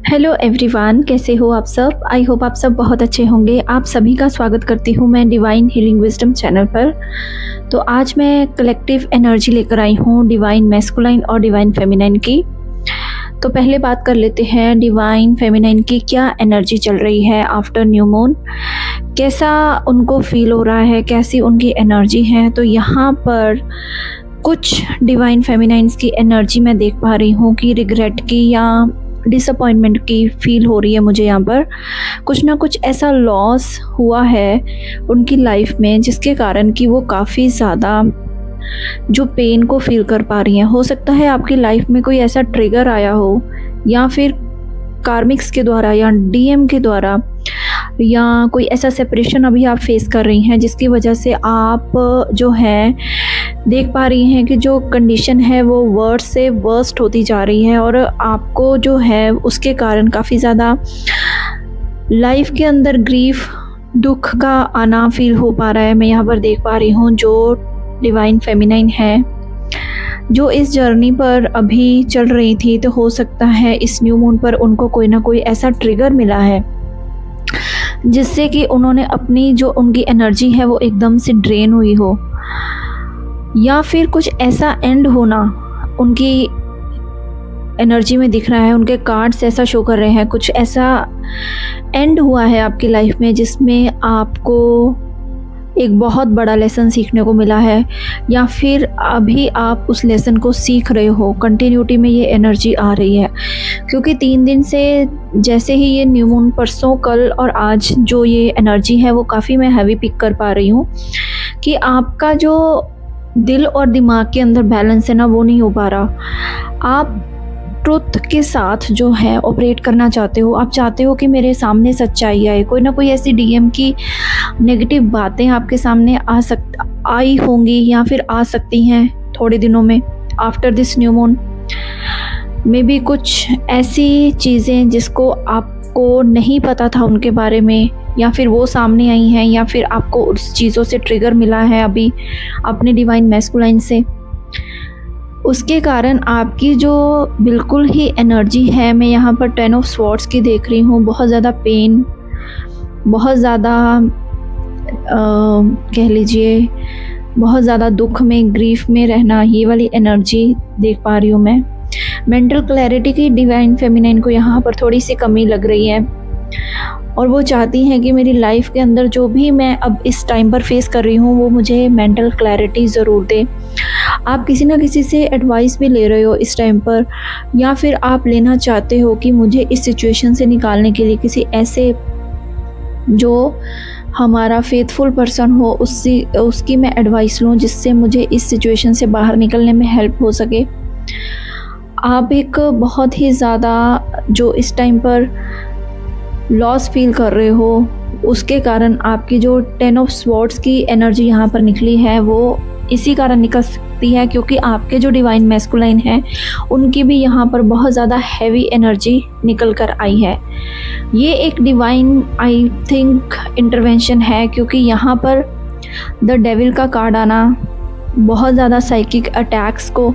Hello everyone, कैसे हो आप सब। आई होप आप सब बहुत अच्छे होंगे। आप सभी का स्वागत करती हूँ मैं डिवाइन हीलिंग विजडम चैनल पर। तो आज मैं कलेक्टिव एनर्जी लेकर आई हूँ डिवाइन मैस्कुलाइन और डिवाइन फेमिनाइन की। तो पहले बात कर लेते हैं डिवाइन फेमिनाइन की क्या एनर्जी चल रही है आफ्टर न्यू मून, कैसा उनको फील हो रहा है, कैसी उनकी एनर्जी है। तो यहाँ पर कुछ डिवाइन फेमिनाइंस की एनर्जी मैं देख पा रही हूँ कि रिग्रेट की या डिसअपॉइंटमेंट की फील हो रही है मुझे। यहाँ पर कुछ ना कुछ ऐसा लॉस हुआ है उनकी लाइफ में जिसके कारण कि वो काफ़ी ज़्यादा जो पेन को फील कर पा रही हैं। हो सकता है आपकी लाइफ में कोई ऐसा ट्रिगर आया हो या फिर कार्मिक्स के द्वारा या डीएम के द्वारा या कोई ऐसा सेपरेशन अभी आप फेस कर रही हैं जिसकी वजह से आप जो है देख पा रही हैं कि जो कंडीशन है वो वर्स्ट से वर्स्ट होती जा रही है और आपको जो है उसके कारण काफ़ी ज़्यादा लाइफ के अंदर ग्रीफ दुख का आना फील हो पा रहा है। मैं यहाँ पर देख पा रही हूँ जो डिवाइन फेमिनाइन है जो इस जर्नी पर अभी चल रही थी, तो हो सकता है इस न्यू मून पर उनको कोई ना कोई ऐसा ट्रिगर मिला है जिससे कि उन्होंने अपनी जो उनकी एनर्जी है वो एकदम से ड्रेन हुई हो, या फिर कुछ ऐसा एंड होना उनकी एनर्जी में दिख रहा है। उनके कार्ड्स ऐसा शो कर रहे हैं कुछ ऐसा एंड हुआ है आपकी लाइफ में जिसमें आपको एक बहुत बड़ा लेसन सीखने को मिला है, या फिर अभी आप उस लेसन को सीख रहे हो। कंटिन्यूटी में ये एनर्जी आ रही है क्योंकि 3 दिन से जैसे ही ये न्यू मून परसों कल और आज जो ये एनर्जी है वो काफ़ी मैं हैवी पिक कर पा रही हूँ कि आपका जो दिल और दिमाग के अंदर बैलेंस है ना वो नहीं हो पा रहा। आप ट्रुथ के साथ जो है ऑपरेट करना चाहते हो। आप चाहते हो कि मेरे सामने सच्चाई आए। कोई ना कोई ऐसी डीएम की नेगेटिव बातें आपके सामने आई होंगी या फिर आ सकती हैं थोड़े दिनों में after this new moon. May be कुछ ऐसी चीज़ें जिसको आपको नहीं पता था उनके बारे में या फिर वो सामने आई हैं, या फिर आपको उस चीज़ों से ट्रिगर मिला है अभी अपने डिवाइन मैस्कुलाइन से। उसके कारण आपकी जो बिल्कुल ही एनर्जी है, मैं यहाँ पर 10 ऑफ स्वॉर्ड्स की देख रही हूँ। बहुत ज़्यादा पेन, बहुत ज़्यादा कह लीजिए बहुत ज़्यादा दुख में, ग्रीफ में रहना, ये वाली एनर्जी देख पा रही हूँ मैं। मेंटल क्लैरिटी की डिवाइन फेमिनाइन को यहाँ पर थोड़ी सी कमी लग रही है और वो चाहती हैं कि मेरी लाइफ के अंदर जो भी मैं अब इस टाइम पर फेस कर रही हूँ वो मुझे मेंटल क्लैरिटी ज़रूर दे। आप किसी ना किसी से एडवाइस भी ले रहे हो इस टाइम पर, या फिर आप लेना चाहते हो कि मुझे इस सिचुएशन से निकालने के लिए किसी ऐसे जो हमारा फेथफुल पर्सन हो उसकी मैं एडवाइस लूँ जिससे मुझे इस सिचुएशन से बाहर निकलने में हेल्प हो सके। आप एक बहुत ही ज़्यादा जो इस टाइम पर लॉस फील कर रहे हो उसके कारण आपकी जो 10 ऑफ स्वॉर्ड्स की एनर्जी यहाँ पर निकली है वो इसी कारण निकल सकती है क्योंकि आपके जो डिवाइन मैस्कुलाइन है उनकी भी यहाँ पर बहुत ज़्यादा हैवी एनर्जी निकल कर आई है। ये एक डिवाइन आई थिंक इंटरवेंशन है क्योंकि यहाँ पर द डेविल का कार्ड आना बहुत ज़्यादा साइकिक अटैक्स को,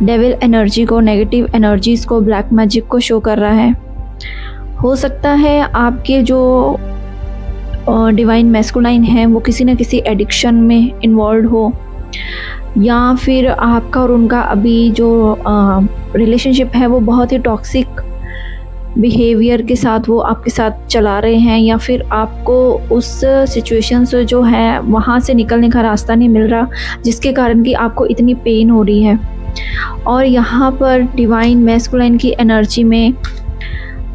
डेविल एनर्जी को, नेगेटिव एनर्जीज़ को, ब्लैक मैजिक को शो कर रहा है। हो सकता है आपके जो डिवाइन मैस्कुलाइन है वो किसी न किसी एडिक्शन में इन्वॉल्व हो, या फिर आपका और उनका अभी जो रिलेशनशिप है वो बहुत ही टॉक्सिक बिहेवियर के साथ वो आपके साथ चला रहे हैं, या फिर आपको उस सिचुएशन से जो है वहाँ से निकलने का रास्ता नहीं मिल रहा जिसके कारण कि आपको इतनी पेन हो रही है। और यहाँ पर डिवाइन मैस्कुलाइन की एनर्जी में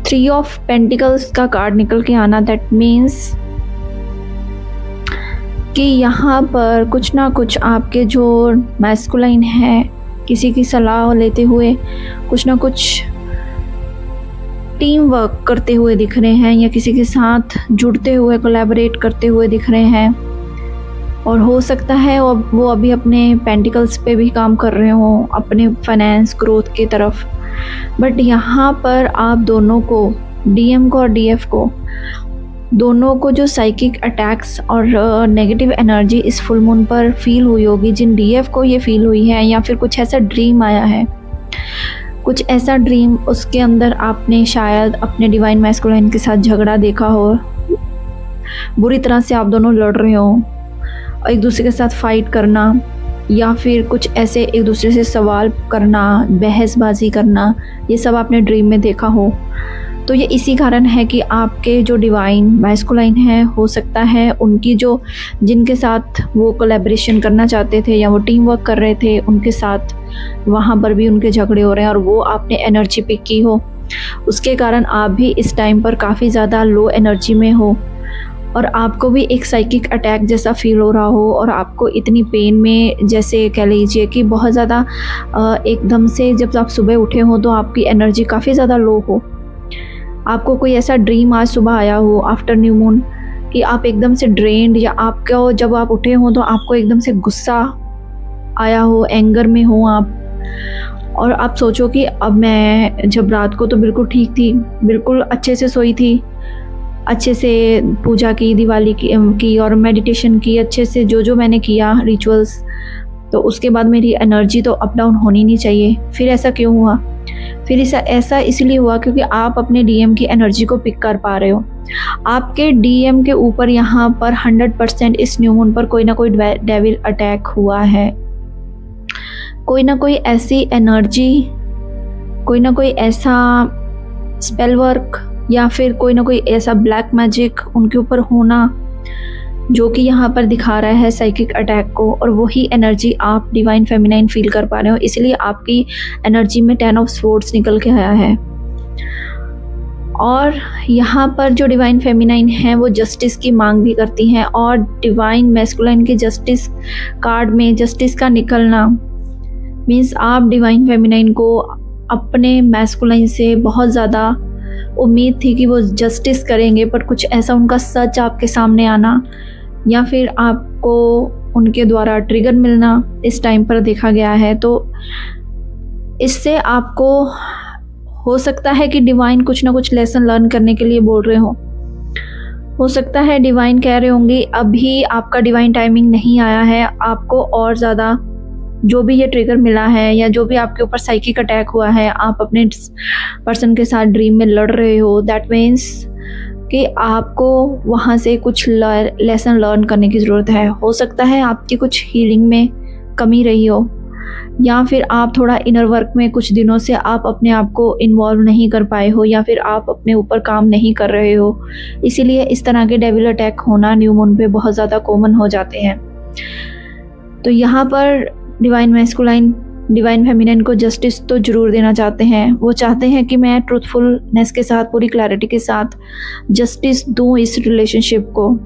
3 ऑफ पेंटिकल्स का कार्ड निकल के आना, दैट मीन्स कि यहाँ पर कुछ ना कुछ आपके जो मैस्कुलाइन है किसी की सलाह लेते हुए कुछ ना कुछ टीम वर्क करते हुए दिख रहे हैं, या किसी के साथ जुड़ते हुए कोलैबोरेट करते हुए दिख रहे हैं। और हो सकता है वो अभी अपने पेंटिकल्स पे भी काम कर रहे हों, अपने फाइनेंस ग्रोथ की तरफ। बट यहाँ पर आप दोनों को, डीएम को और डीएफ को, दोनों को जो साइकिक अटैक्स और नेगेटिव एनर्जी इस फुल मून पर फील हुई होगी, जिन डीएफ को ये फील हुई है या फिर कुछ ऐसा ड्रीम आया है, कुछ ऐसा ड्रीम, उसके अंदर आपने शायद अपने डिवाइन मैस्कुलाइन के साथ झगड़ा देखा हो, बुरी तरह से आप दोनों लड़ रहे हो, एक दूसरे के साथ फाइट करना, या फिर कुछ ऐसे एक दूसरे से सवाल करना, बहसबाजी करना, ये सब आपने ड्रीम में देखा हो। तो ये इसी कारण है कि आपके जो डिवाइन मैस्कुलाइन है, हो सकता है उनकी जो जिनके साथ वो कोलैबोरेशन करना चाहते थे या वो टीम वर्क कर रहे थे, उनके साथ वहाँ पर भी उनके झगड़े हो रहे हैं और वो आपने एनर्जी पिक की हो, उसके कारण आप भी इस टाइम पर काफ़ी ज़्यादा लो एनर्जी में हो और आपको भी एक साइकिक अटैक जैसा फील हो रहा हो और आपको इतनी पेन में, जैसे कह लीजिए कि बहुत ज़्यादा एकदम से जब आप सुबह उठे हो तो आपकी एनर्जी काफ़ी ज़्यादा लो हो। आपको कोई ऐसा ड्रीम आज सुबह आया हो आफ्टर न्यू मून कि आप एकदम से ड्रेन्ड, या आपको जब आप उठे हो तो आपको एकदम से गुस्सा आया हो, एंगर में हो आप, और आप सोचो कि अब मैं जब रात को तो बिल्कुल ठीक थी, बिल्कुल अच्छे से सोई थी, अच्छे से पूजा की, दिवाली की और मेडिटेशन की, अच्छे से जो मैंने किया रिचुअल्स, तो उसके बाद मेरी एनर्जी तो अप डाउन होनी नहीं चाहिए। फिर ऐसा क्यों हुआ? फिर ऐसा इसलिए हुआ क्योंकि आप अपने डीएम की एनर्जी को पिक कर पा रहे हो। आपके डीएम के ऊपर यहाँ पर 100% इस न्यू मून पर कोई ना कोई डेविल अटैक हुआ है। कोई ना कोई ऐसी एनर्जी, कोई ना कोई ऐसा स्पेल वर्क या फिर कोई ना कोई ऐसा ब्लैक मैजिक उनके ऊपर होना जो कि यहाँ पर दिखा रहा है साइकिक अटैक को, और वही एनर्जी आप डिवाइन फेमिनाइन फील कर पा रहे हो। इसलिए आपकी एनर्जी में 10 ऑफ स्वॉर्ड्स निकल के आया है। और यहाँ पर जो डिवाइन फेमिनाइन है वो जस्टिस की मांग भी करती हैं, और डिवाइन मैस्कुलाइन के जस्टिस कार्ड में जस्टिस का निकलना मीन्स आप डिवाइन फेमिनाइन को अपने मैस्कुलाइन से बहुत ज़्यादा उम्मीद थी कि वो जस्टिस करेंगे, पर कुछ ऐसा उनका सच आपके सामने आना या फिर आपको उनके द्वारा ट्रिगर मिलना इस टाइम पर देखा गया है। तो इससे आपको हो सकता है कि डिवाइन कुछ ना कुछ लेसन लर्न करने के लिए बोल रहे हो सकता है डिवाइन कह रहे होंगे अभी आपका डिवाइन टाइमिंग नहीं आया है, आपको और ज़्यादा जो भी ये ट्रिगर मिला है या जो भी आपके ऊपर साइकिक अटैक हुआ है, आप अपने पर्सन के साथ ड्रीम में लड़ रहे हो, दैट मीन्स कि आपको वहाँ से कुछ लेसन लर्न करने की ज़रूरत है। हो सकता है आपकी कुछ हीलिंग में कमी रही हो, या फिर आप थोड़ा इनर वर्क में कुछ दिनों से आप अपने आप को इन्वॉल्व नहीं कर पाए हो, या फिर आप अपने ऊपर काम नहीं कर रहे हो, इसीलिए इस तरह के डेविल अटैक होना न्यू मून पे बहुत ज़्यादा कॉमन हो जाते हैं। तो यहाँ पर डिवाइन मैस्कुलाइन डिवाइन फेमिनाइन को जस्टिस तो ज़रूर देना चाहते हैं। वो चाहते हैं कि मैं ट्रूथफुलनेस के साथ, पूरी क्लैरिटी के साथ जस्टिस दूँ इस रिलेशनशिप को।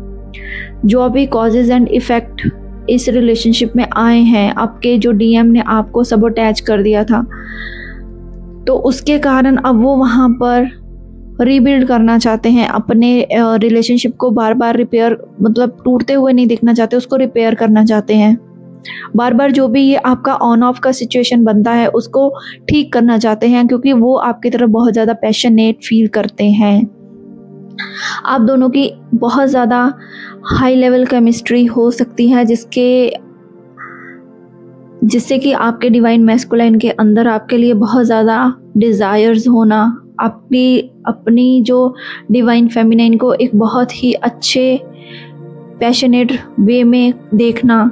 जो अभी कॉजेज एंड इफ़ेक्ट इस रिलेशनशिप में आए हैं, आपके जो डीएम ने आपको सबोटैच कर दिया था, तो उसके कारण अब वो वहाँ पर रीबिल्ड करना चाहते हैं अपने रिलेशनशिप को। बार बार रिपेयर, मतलब टूटते हुए नहीं देखना चाहते, उसको रिपेयर करना चाहते हैं। बार बार जो भी ये आपका ऑन ऑफ का सिचुएशन बनता है उसको ठीक करना चाहते हैं, क्योंकि वो आपकी तरफ बहुत ज़्यादा पैशनेट फील करते हैं। आप दोनों की बहुत ज़्यादा हाई लेवल केमिस्ट्री हो सकती है, जिससे कि आपके डिवाइन मैस्कुलाइन के अंदर आपके लिए बहुत ज़्यादा डिज़ायर्स होना, आपकी अपनी जो डिवाइन फेमिनाइन को एक बहुत ही अच्छे पैशनेट वे में देखना।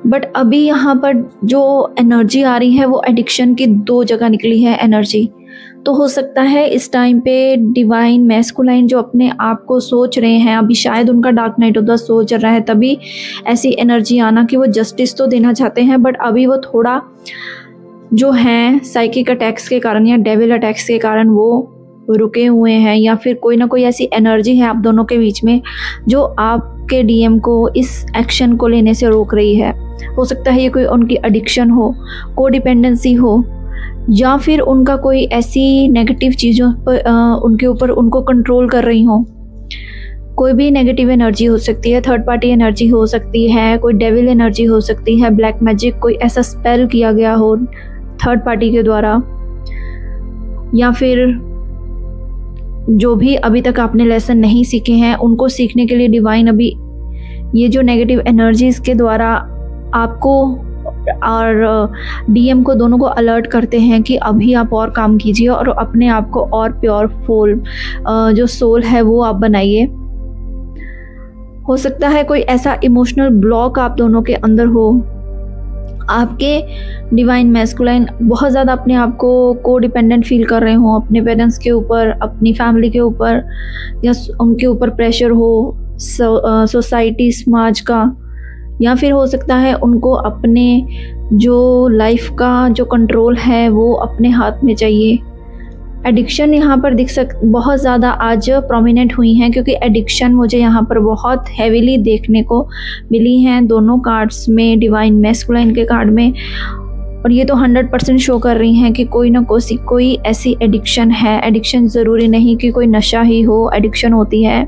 बट अभी यहाँ पर जो एनर्जी आ रही है वो एडिक्शन की 2 जगह निकली है एनर्जी। तो हो सकता है इस टाइम पे डिवाइन मैस्कुलाइन जो अपने आप को सोच रहे हैं, अभी शायद उनका dark night of the soul चल रहा है, तभी ऐसी एनर्जी आना कि वो जस्टिस तो देना चाहते हैं, बट अभी वो थोड़ा जो हैं साइकिक अटैक्स के कारण या डेविल अटैक्स के कारण वो रुके हुए हैं, या फिर कोई ना कोई ऐसी एनर्जी है आप दोनों के बीच में जो आपके डीएम को इस एक्शन को लेने से रोक रही है। हो सकता है ये कोई उनकी एडिक्शन हो, कोडिपेंडेंसी हो, या फिर उनका कोई ऐसी नेगेटिव चीज़ों पर उनके ऊपर उनको कंट्रोल कर रही हो। कोई भी नेगेटिव एनर्जी हो सकती है, थर्ड पार्टी एनर्जी हो सकती है, कोई डेविल एनर्जी हो सकती है, ब्लैक मैजिक, कोई ऐसा स्पेल किया गया हो थर्ड पार्टी के द्वारा, या फिर जो भी अभी तक आपने लेसन नहीं सीखे हैं उनको सीखने के लिए डिवाइन अभी ये जो नेगेटिव एनर्जीज़ के द्वारा आपको और डीएम को, दोनों को अलर्ट करते हैं कि अभी आप और काम कीजिए और अपने आप को और प्योर फुल जो सोल है वो आप बनाइए। हो सकता है कोई ऐसा इमोशनल ब्लॉक आप दोनों के अंदर हो, आपके डिवाइन मैस्कुलाइन बहुत ज़्यादा अपने आप को कोडिपेंडेंट फील कर रहे हो अपने पेरेंट्स के ऊपर, अपनी फैमिली के ऊपर, या उनके ऊपर प्रेशर हो सोसाइटी समाज का, या फिर हो सकता है उनको अपने जो लाइफ का जो कंट्रोल है वो अपने हाथ में चाहिए। एडिक्शन यहाँ पर बहुत ज़्यादा आज प्रोमिनेंट हुई हैं, क्योंकि एडिक्शन मुझे यहाँ पर बहुत हैवीली देखने को मिली हैं दोनों कार्ड्स में, डिवाइन मैस्कुलाइन के कार्ड में। और ये तो 100% शो कर रही हैं कि कोई ना कोई ऐसी एडिक्शन है। एडिक्शन ज़रूरी नहीं कि कोई नशा ही हो, एडिक्शन होती है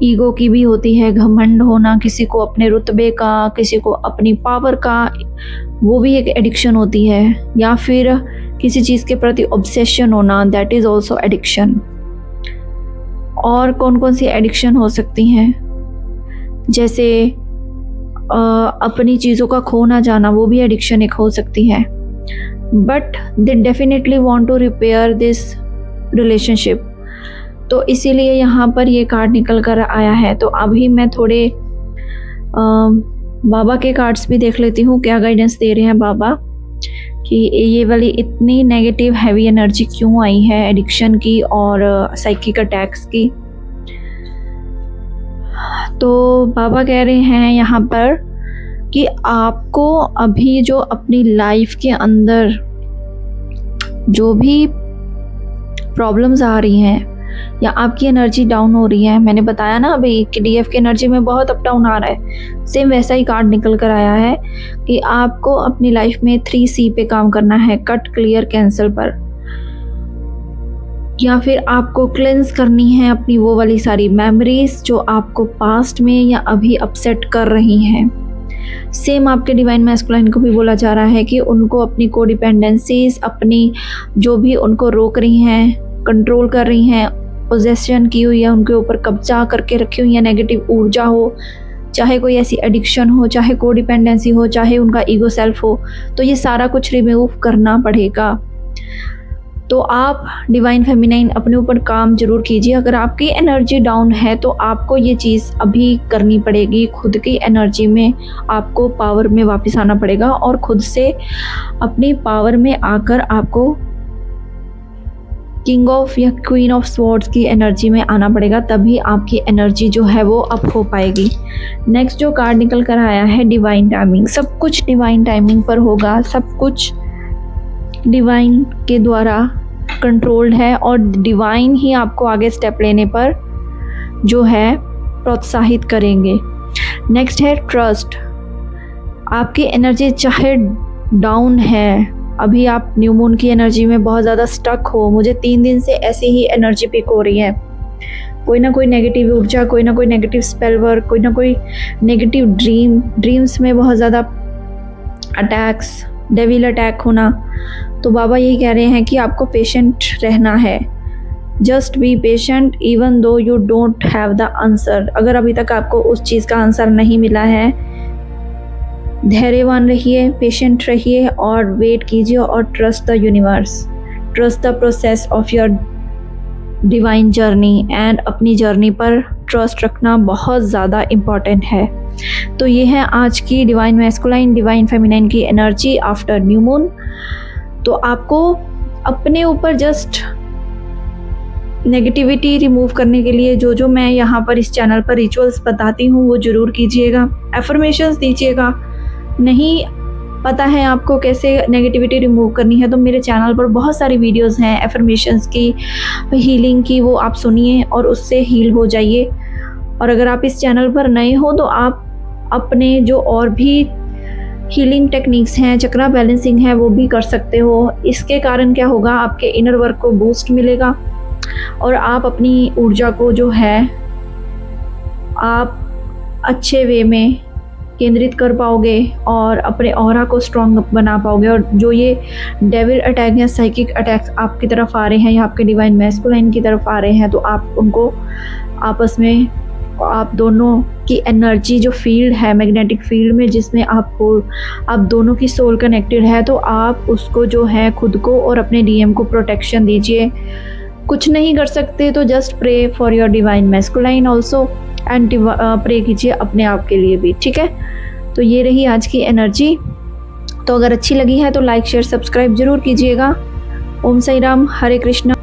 ईगो की भी होती है, घमंड होना किसी को अपने रुतबे का, किसी को अपनी पावर का, वो भी एक एडिक्शन होती है। या फिर किसी चीज़ के प्रति ऑब्सेशन होना, दैट इज़ ऑल्सो एडिक्शन। और कौन कौन सी एडिक्शन हो सकती हैं, जैसे अपनी चीज़ों का खो ना जाना, वो भी एडिक्शन एक हो सकती है। But they definitely want to repair this relationship, तो इसीलिए यहाँ पर ये कार्ड निकल कर आया है। तो अभी मैं थोड़े बाबा के कार्ड्स भी देख लेती हूँ, क्या गाइडेंस दे रहे हैं बाबा कि ये वाली इतनी नेगेटिव हैवी एनर्जी क्यों आई है एडिक्शन की और साइकिक अटैक्स की। तो बाबा कह रहे हैं यहाँ पर कि आपको अभी जो अपनी लाइफ के अंदर जो भी प्रॉब्लम्स आ रही हैं या आपकी एनर्जी डाउन हो रही है, मैंने बताया ना अभी कि डीएफ की एनर्जी में बहुत अप डाउन आ रहा है, सेम वैसा ही कार्ड निकल कर आया है कि आपको अपनी लाइफ में 3C पे काम करना है, कट, क्लियर, कैंसिल पर। या फिर आपको क्लेंस करनी है अपनी वो वाली सारी मेमोरीज जो आपको पास्ट में या अभी अपसेट कर रही हैं। सेम आपके डिवाइन मैस्कुलाइन को भी बोला जा रहा है कि उनको अपनी कोडिपेंडेंसीज, अपनी जो भी उनको रोक रही हैं, कंट्रोल कर रही हैं, पोजेशन की हुई है, उनके ऊपर कब्जा करके रखी हुई है नेगेटिव ऊर्जा हो, चाहे कोई ऐसी एडिक्शन हो, चाहे कोडिपेंडेंसी हो, चाहे उनका ईगो सेल्फ हो, तो ये सारा कुछ रिमूव करना पड़ेगा। तो आप डिवाइन फेमिनाइन अपने ऊपर काम जरूर कीजिए। अगर आपकी एनर्जी डाउन है तो आपको ये चीज़ अभी करनी पड़ेगी, खुद की एनर्जी में आपको पावर में वापस आना पड़ेगा और खुद से अपनी पावर में आकर आपको किंग ऑफ या क्वीन ऑफ स्वॉर्ड्स की एनर्जी में आना पड़ेगा, तभी आपकी एनर्जी जो है वो अप हो पाएगी। नेक्स्ट जो कार्ड निकल कर आया है डिवाइन टाइमिंग। सब कुछ डिवाइन टाइमिंग पर होगा, सब कुछ डिवाइन के द्वारा कंट्रोल्ड है और डिवाइन ही आपको आगे स्टेप लेने पर जो है प्रोत्साहित करेंगे। नेक्स्ट है ट्रस्ट। आपकी एनर्जी चाहे डाउन है, अभी आप न्यू मून की एनर्जी में बहुत ज़्यादा स्टक हो, मुझे 3 दिन से ऐसी ही एनर्जी पिक हो रही है, कोई ना कोई नेगेटिव ऊर्जा, कोई ना कोई नेगेटिव स्पेल वर्क, कोई ना कोई नेगेटिव ड्रीम्स में बहुत ज़्यादा अटैक्स, डेविल अटैक होना, तो बाबा यही कह रहे हैं कि आपको पेशेंट रहना है। Just be patient even though you don't have the answer. अगर अभी तक आपको उस चीज़ का आंसर नहीं मिला है, धैर्यवान रहिए, पेशेंट रहिए और वेट कीजिए और trust the universe, trust the process of your divine journey and अपनी जर्नी पर ट्रस्ट रखना बहुत ज़्यादा इम्पॉर्टेंट है। तो ये है आज की डिवाइन मैस्कुलाइन डिवाइन फेमिनाइन की एनर्जी आफ्टर न्यू मून। तो आपको अपने ऊपर जस्ट नेगेटिविटी रिमूव करने के लिए जो जो मैं यहाँ पर इस चैनल पर रिचुअल्स बताती हूँ वो ज़रूर कीजिएगा, एफर्मेशंस दीजिएगा। नहीं पता है आपको कैसे नेगेटिविटी रिमूव करनी है तो मेरे चैनल पर बहुत सारी वीडियोस हैं एफर्मेशंस की, हीलिंग की, वो आप सुनिए और उससे हील हो जाइए। और अगर आप इस चैनल पर नए हो तो आप अपने जो और भी हीलिंग टेक्निक्स हैं, चक्रा बैलेंसिंग है, वो भी कर सकते हो। इसके कारण क्या होगा, आपके इनर वर्क को बूस्ट मिलेगा और आप अपनी ऊर्जा को जो है आप अच्छे वे में केंद्रित कर पाओगे और अपने ऑरा को स्ट्रॉन्ग बना पाओगे। और जो ये डेविल अटैक या साइकिक अटैक्स आपकी तरफ आ रहे हैं या आपके डिवाइन मैस्कुलाइन की तरफ आ रहे हैं तो आप उनको आपस में आप दोनों की एनर्जी जो फील्ड है मैग्नेटिक फील्ड में, जिसमें आप दोनों की सोल कनेक्टेड है, तो आप उसको जो है खुद को और अपने डीएम को प्रोटेक्शन दीजिए। कुछ नहीं कर सकते तो just pray for your divine masculine also, and pray कीजिए अपने आप के लिए भी, ठीक है। तो ये रही आज की एनर्जी। तो अगर अच्छी लगी है तो लाइक शेयर सब्सक्राइब जरूर कीजिएगा। ओम साई राम, हरे कृष्णा।